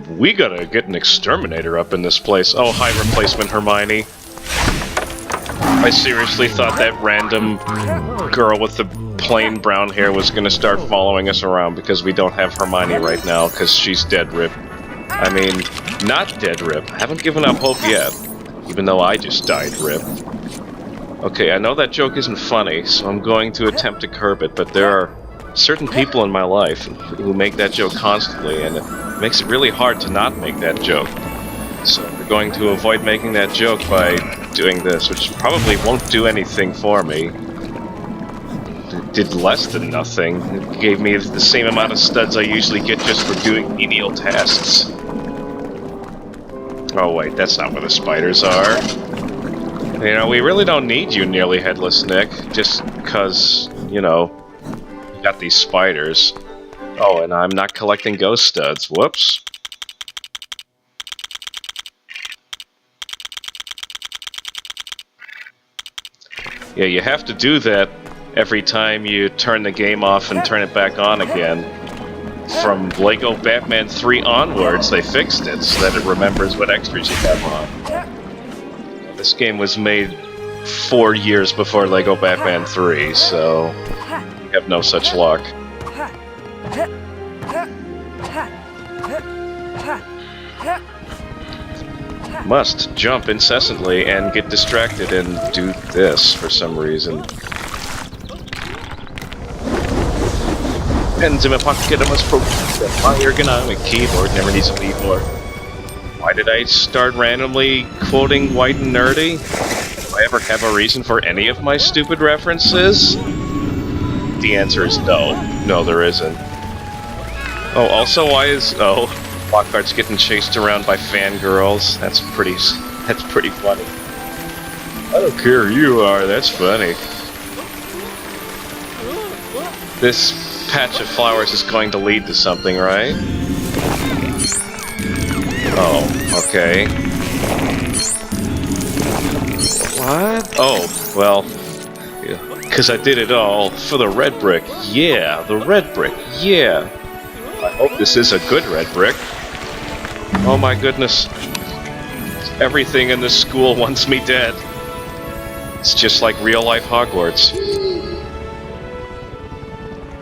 We gotta get an exterminator up in this place. Oh, hi, replacement Hermione. I seriously thought that random girl with the plain brown hair was gonna start following us around because we don't have Hermione right now, because she's dead rip. I mean, not dead rip. Haven't given up hope yet. Even though I just died rip. Okay, I know that joke isn't funny, so I'm going to attempt to curb it, but there are certain people in my life who make that joke constantly, and it makes it really hard to not make that joke. So we're going to avoid making that joke by doing this, which probably won't do anything for me. It did less than nothing. It gave me the same amount of studs I usually get just for doing menial tasks. Oh wait, that's not where the spiders are. You know, we really don't need you, Nearly Headless Nick, just because, you know, you got these spiders. Oh, and I'm not collecting ghost studs. Whoops. Yeah, you have to do that every time you turn the game off and turn it back on again. From Lego Batman 3 onwards, they fixed it so that it remembers what extras you have on. This game was made 4 years before Lego Batman 3, so you have no such luck. Must jump incessantly and get distracted and do this for some reason. Pens in my pocket, I must protect them. My ergonomic keyboard never needs a keyboard. Why did I start randomly quoting White and Nerdy? Do I ever have a reason for any of my stupid references? The answer is no. No, there isn't. Oh, also, why is... Oh, Lockhart's getting chased around by fangirls. That's pretty funny. I don't care who you are, that's funny. This patch of flowers is going to lead to something, right? Oh, okay. What? Oh, well, because I did it all for the red brick. Yeah, the red brick. Yeah. I hope this is a good red brick. Oh my goodness. Everything in this school wants me dead. It's just like real-life Hogwarts.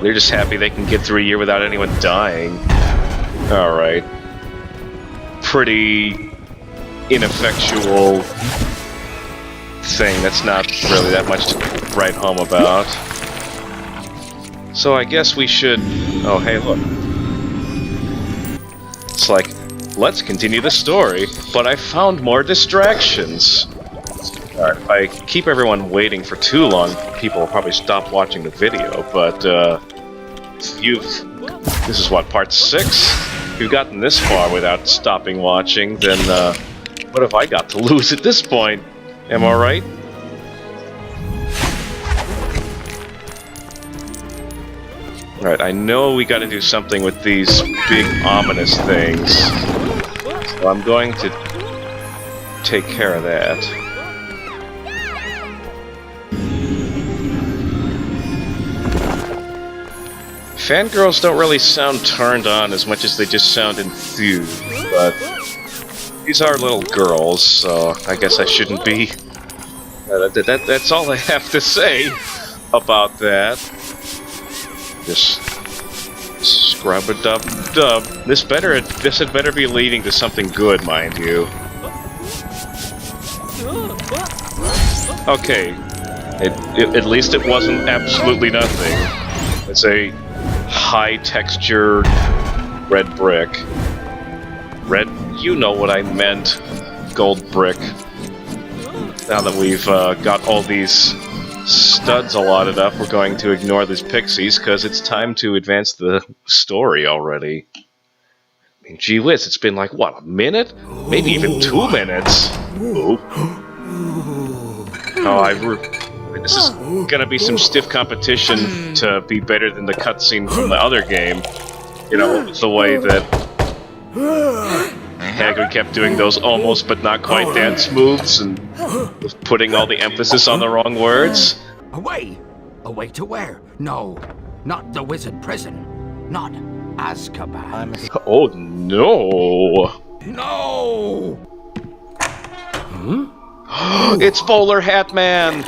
They're just happy they can get through a year without anyone dying. Alright. Pretty ineffectual thing that's not really that much to write home about. So I guess we should... Oh, hey, look. It's like, let's continue the story, but I found more distractions. Alright, if I keep everyone waiting for too long, people will probably stop watching the video, but, this is what, part 6? If you've gotten this far without stopping watching, then, what have I got to lose at this point? Am I right? Alright, I know we gotta do something with these big, ominous things. So I'm going to take care of that. Fangirls don't really sound turned on as much as they just sound enthused, but these are little girls, so I guess I shouldn't be... that's all I have to say about that. Just scrub-a-dub-dub. This had better be leading to something good, mind you. Okay, at least it wasn't absolutely nothing. It's a high-texture red brick. Red, you know what I meant. Gold brick. Now that we've got all these studs allotted up, we're going to ignore these pixies, because it's time to advance the story already. I mean, gee whiz, it's been like, what, a minute? Maybe even 2 minutes? Oh, this is gonna be some stiff competition to be better than the cutscene from the other game. You know, the way that Hagrid kept doing those almost but not quite dance moves and was putting all the emphasis on the wrong words. Away! Away to where? No, not the wizard prison. Not Azkaban. Oh no! No! It's Bowler Hat Man!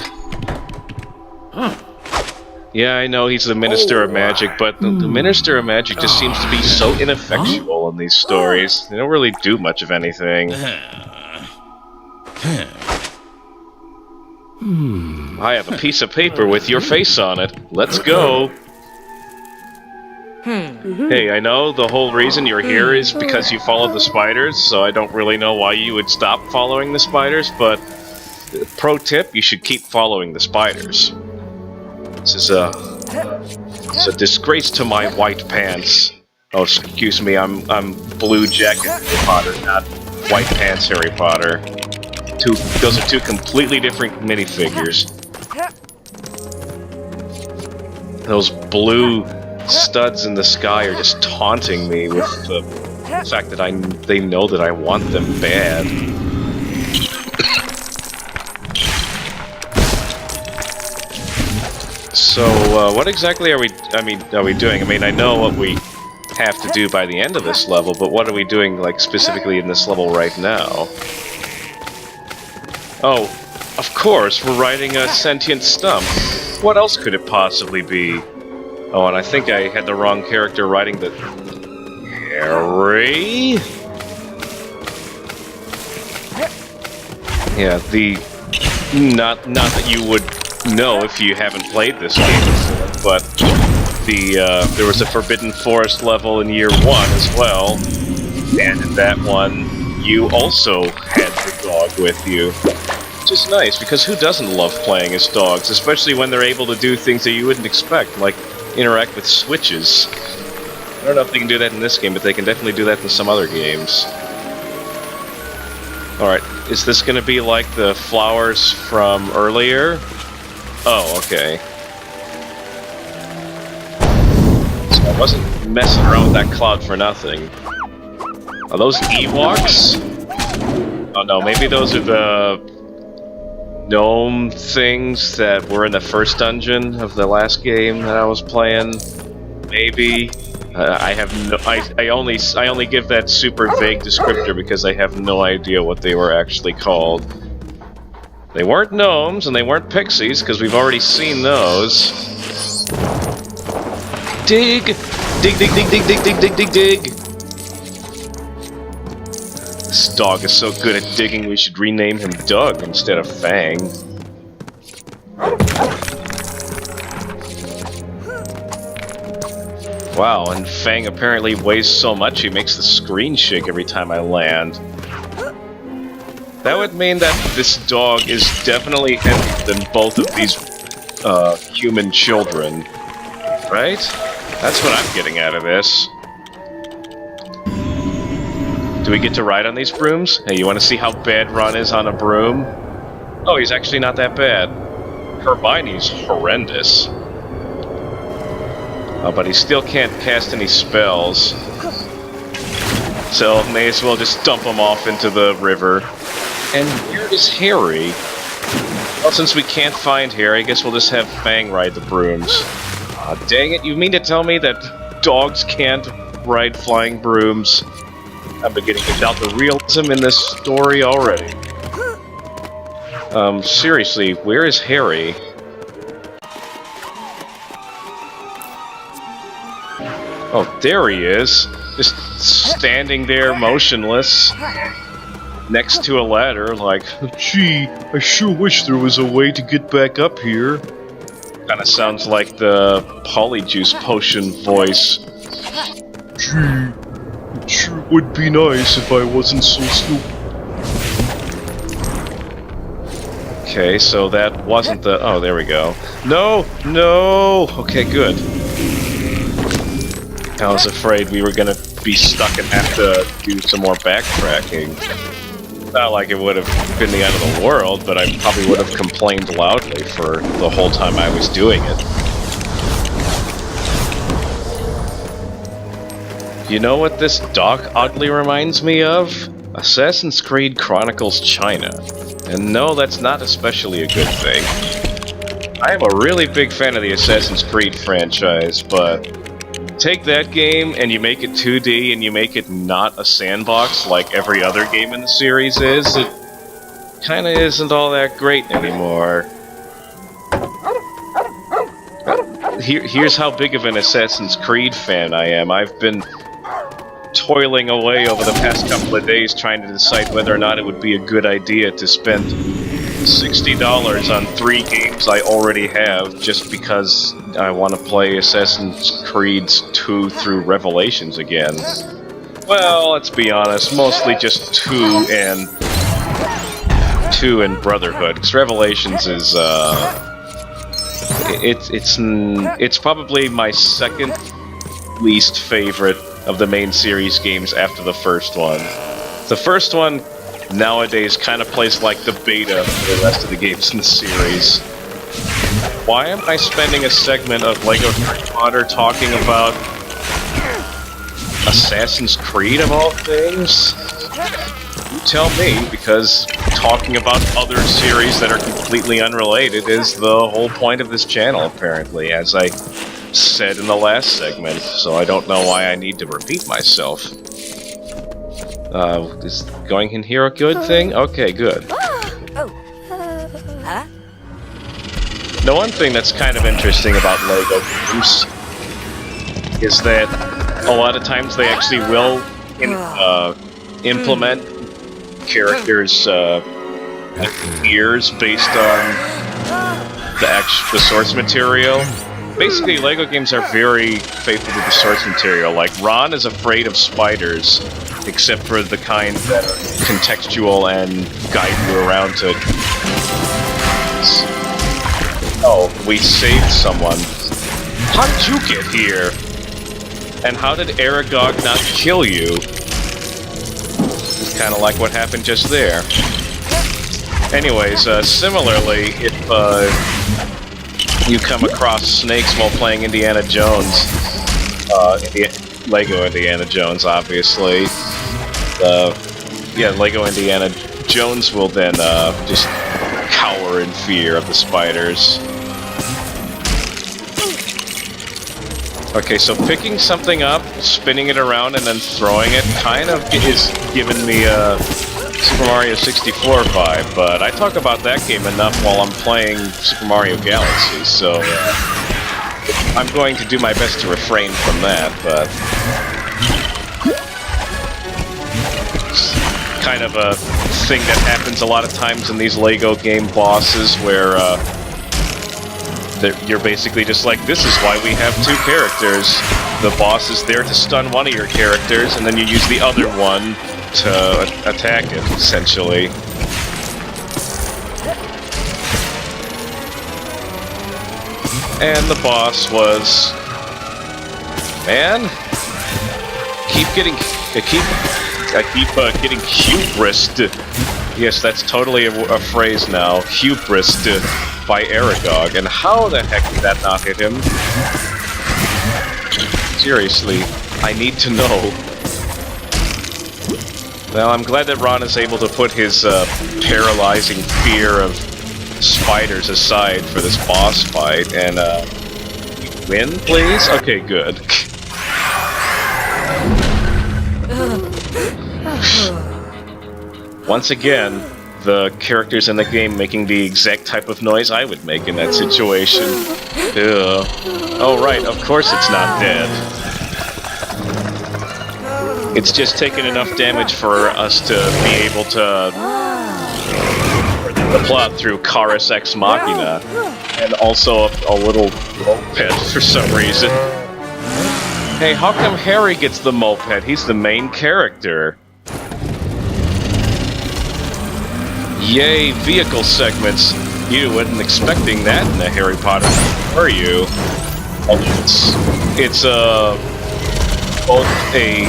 Yeah, I know he's the Minister of Magic, but the Minister of Magic just seems to be so ineffectual in these stories. They don't really do much of anything. I have a piece of paper with your face on it. Let's go! Hey, I know the whole reason you're here is because you followed the spiders, so I don't really know why you would stop following the spiders, but pro tip, you should keep following the spiders. This is it's a disgrace to my white pants. Oh, excuse me, I'm Blue Jacket Harry Potter, not White Pants Harry Potter. Those are two completely different minifigures. Those blue studs in the sky are just taunting me with the fact that they know that I want them bad. So, what exactly are we doing? I mean, I know what we have to do by the end of this level, but what are we doing, like, specifically in this level right now? Oh, of course, we're riding a sentient stump. What else could it possibly be? Oh, and I think I had the wrong character riding the... Harry? Yeah, the... Not that you would know if you haven't played this game before, but there was a Forbidden Forest level in year 1 as well, and in that one, you also had the dog with you. Which is nice, because who doesn't love playing as dogs, especially when they're able to do things that you wouldn't expect, like interact with switches. I don't know if they can do that in this game, but they can definitely do that in some other games. Alright, is this gonna be like the flowers from earlier? Oh, okay. So I wasn't messing around with that cloud for nothing. Are those Ewoks? Oh no, maybe those are the gnome things that were in the first dungeon of the last game that I was playing. Maybe. I have no. I only give that super vague descriptor because I have no idea what they were actually called. They weren't gnomes and they weren't pixies because we've already seen those. Dig, dig, dig, dig, dig, dig, dig, dig, dig, dig. This dog is so good at digging, we should rename him Doug instead of Fang. Wow, and Fang apparently weighs so much he makes the screen shake every time I land. That would mean that this dog is definitely heavier than both of these human children. Right? That's what I'm getting out of this. Do we get to ride on these brooms? Hey, you want to see how bad Ron is on a broom? Oh, he's actually not that bad. Hermione's horrendous. Oh, but he still can't cast any spells. So, may as well just dump him off into the river. And where is Harry? Well, since we can't find Harry, I guess we'll just have Fang ride the brooms. Aw, dang it, you mean to tell me that dogs can't ride flying brooms? I'm beginning to doubt the realism in this story already. Seriously, where is Harry? Oh, there he is. Just standing there, motionless, next to a ladder, like, gee, I sure wish there was a way to get back up here. Kinda sounds like the Polyjuice Potion voice. Gee, it sure would be nice if I wasn't so stupid. Okay, so that wasn't the... Oh, there we go. No! No! Okay, good. I was afraid we were gonna be stuck and have to do some more backtracking. Not like it would have been the end of the world, but I probably would have complained loudly for the whole time I was doing it. You know what this dock oddly reminds me of? Assassin's Creed Chronicles China. And no, that's not especially a good thing. I am a really big fan of the Assassin's Creed franchise, but take that game and you make it 2D and you make it not a sandbox like every other game in the series is, it kinda isn't all that great anymore. Here's how big of an Assassin's Creed fan I am. I've been toiling away over the past couple of days trying to decide whether or not it would be a good idea to spend $60 on 3 games I already have just because I want to play Assassin's Creed 2 through Revelations again. Well, let's be honest, mostly just 2 and Brotherhood, because Revelations is it's probably my second least favorite of the main series games after the first one. The first one nowadays kind of plays like the beta for the rest of the games in the series. Why am I spending a segment of LEGO Harry Potter talking about Assassin's Creed of all things? You tell me, because talking about other series that are completely unrelated is the whole point of this channel, apparently, as I said in the last segment, so I don't know why I need to repeat myself. Is going in here a good thing? Okay, good. The one thing that's kind of interesting about LEGO games is that a lot of times they actually will implement characters' ears based on the source material. Basically, LEGO games are very faithful to the source material. Like, Ron is afraid of spiders, except for the kind that are contextual and guide you around to... Oh, we saved someone. How did you get here? And how did Aragog not kill you? It's kind of like what happened just there. Anyways, similarly, if you come across snakes while playing Indiana Jones, LEGO Indiana Jones, obviously, LEGO Indiana Jones will then just cower in fear of the spiders. Okay, so picking something up, spinning it around, and then throwing it kind of is giving me a Super Mario 64 vibe, but I talk about that game enough while I'm playing Super Mario Galaxy, so I'm going to do my best to refrain from that, but it's kind of a thing that happens a lot of times in these LEGO game bosses where you're basically just like, this is why we have 2 characters. The boss is there to stun one of your characters, and then you use the other one to attack it, essentially. And the boss was... Man? I keep getting hubrised. Yes, that's totally a phrase now. Hubrised by Aragog. And how the heck did that not hit him? Seriously, I need to know. Well, I'm glad that Ron is able to put his paralyzing fear of spiders aside for this boss fight, and win, please? Okay, good. Once again, the characters in the game making the exact type of noise I would make in that situation. Ugh. Oh right, of course it's not dead. It's just taken enough damage for us to be able to the plot through Chorus Ex Machina, and also a little moped for some reason. Hey, how come Harry gets the moped? He's the main character. Yay, vehicle segments. You wasn't expecting that in a Harry Potter, were you? It's both a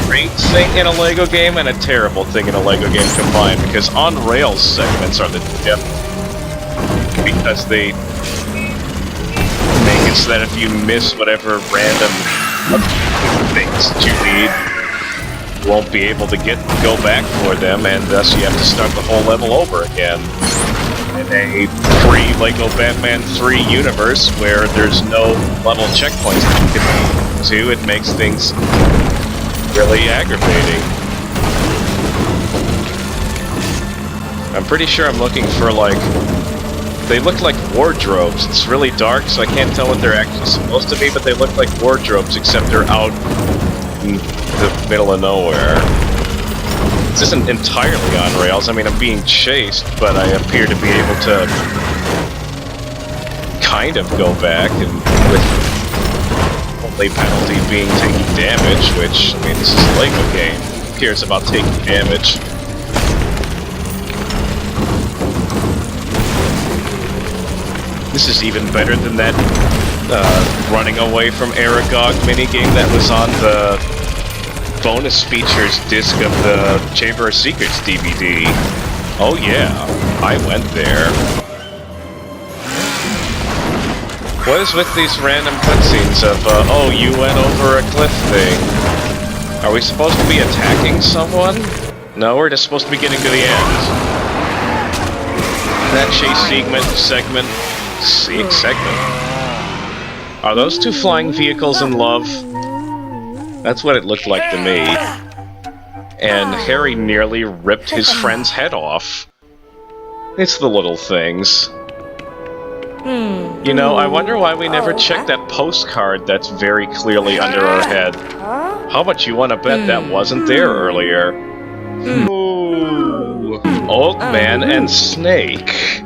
great thing in a LEGO game and a terrible thing in a LEGO game combined, because on-rails segments are the depth, because they make it so that if you miss whatever random things that you need, you won't be able to go back for them, and thus you have to start the whole level over again. In a pre-LEGO Batman 3 universe where there's no level checkpoints that you can too, it makes things really aggravating. I'm pretty sure I'm looking for, like... They look like wardrobes. It's really dark, so I can't tell what they're actually supposed to be, but they look like wardrobes, except they're out in the middle of nowhere. This isn't entirely on rails. I mean, I'm being chased, but I appear to be able to kind of go back, and with only penalty being taking damage, which, I mean, this is a Lego game. Who cares about taking damage? This is even better than that running away from Aragog minigame that was on the bonus features disc of the Chamber of Secrets DVD. Oh yeah, I went there. What is with these random cutscenes of, oh, you went over a cliff thing? Are we supposed to be attacking someone? No, we're just supposed to be getting to the end. That chase segment. Are those two flying vehicles in love? That's what it looked like to me. And Harry nearly ripped his friend's head off. It's the little things. You know, I wonder why we never checked that postcard that's very clearly under our head. How much you want to bet that wasn't there earlier? Ooh. Old Man and Snake.